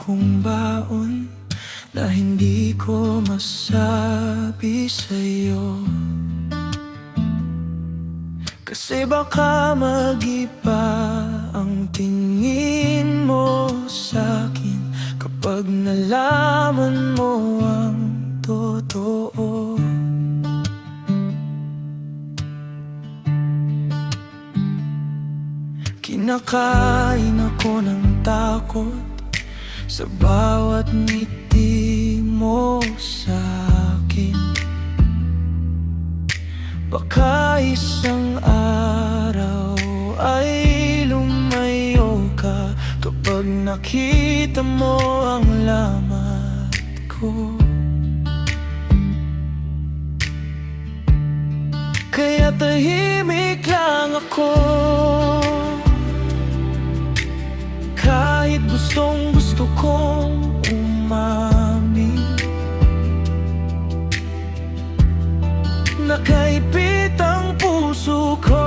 akong baon na hindi ko masabi sa'yo. Kasi baka mag-iba ang tingin mo sa'kin kapag nalaman mo ang totoo. Kinakain ako ng takot sa bawat ngiti mo sa'kin. Baka isang araw ay lumayo ka kapag nakita mo ang lamat ko. Kaya tahimik lang ako, kahit gustong gusto kong umamin. Nakaipit ang puso ko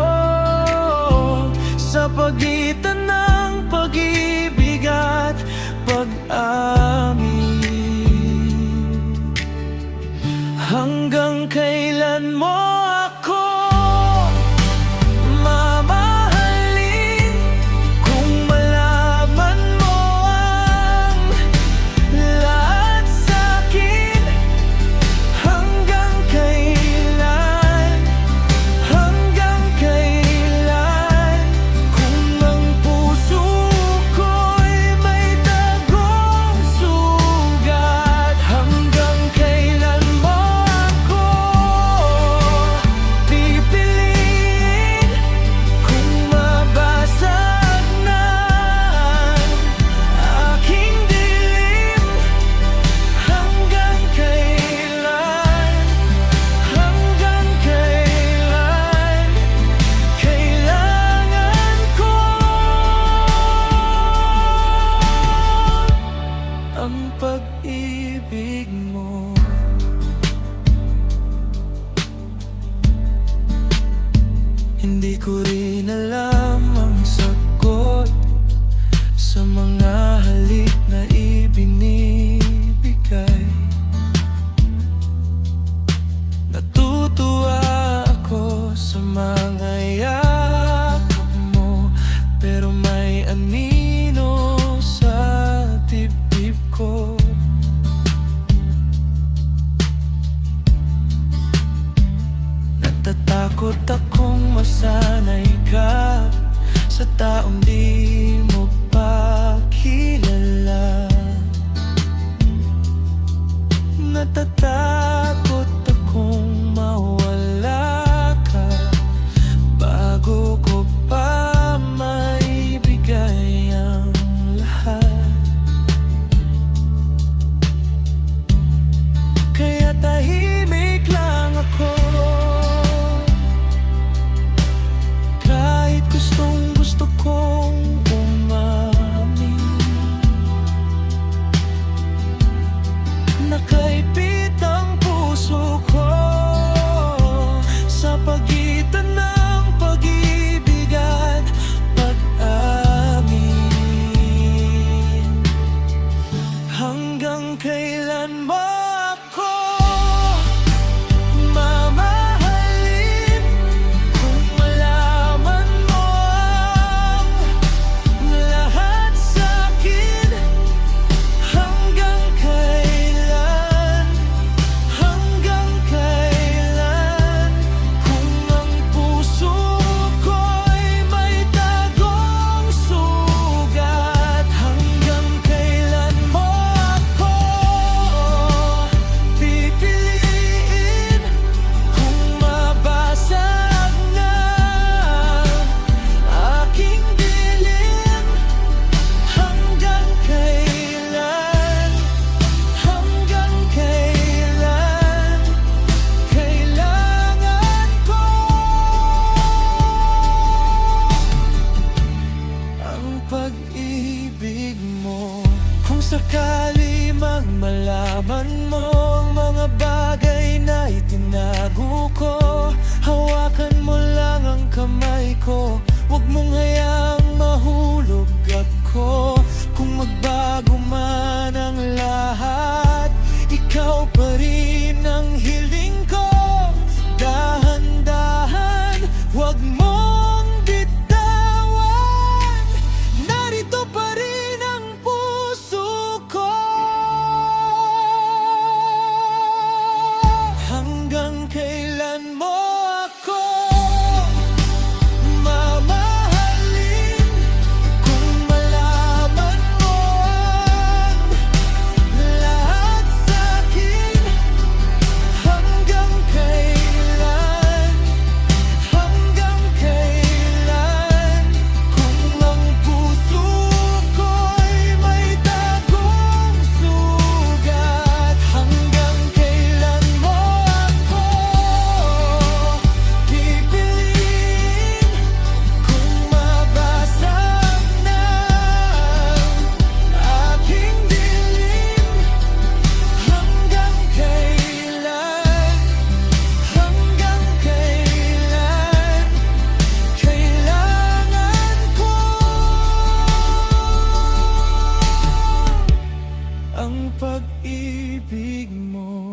sa pagitan ng pag-ibig at pag-amin. Hanggang kailan mo ako mamahalin kung malaman mo ang lahat sa'kin? Hanggang kailan? Hanggang kailan? Kung ang puso ko'y may tagong sugat, hanggang kailan mo ako pipiliin kung mabasag na ang aking dilim? Hanggang kailan? Hanggang kailan? Kailangan ko ang pag-ibig mo. Hindi ko rin alam ang sagot sa mga halik na ibinibigay. Natutuwa ako sa mga yakap mo, pero may anino sa dibdib ko. Natatakot akong masanay ka sa taong di mo pa kilala. Natatakot akong mawala ka bago ko pa maibigay ang lahat. Kaya tahimik lang ako, kahit gustong gusto kong umamin. Nakaipit ang puso ko sa pagitan ng pag-ibig at pag-amin. Hanggang kailan mo ako mamahalin kung malaman mo ang lahat sa'kin? Hanggang kailan? Hanggang kailan? Kung ang puso ko'y may tagong sugat, hanggang kailan mo ako pipiliin kung mabasag na aking dilim? Hanggang kailan? Hanggang kailan? Kailangan ko ang pag-ibig mo. Kung sakali mang malaman mo ang mga bagay na itinago ko, hawakan mo lang ang kamay ko. Huwag mong hayaang mahulog ako. Kung magbago man ang pag-ibig mo.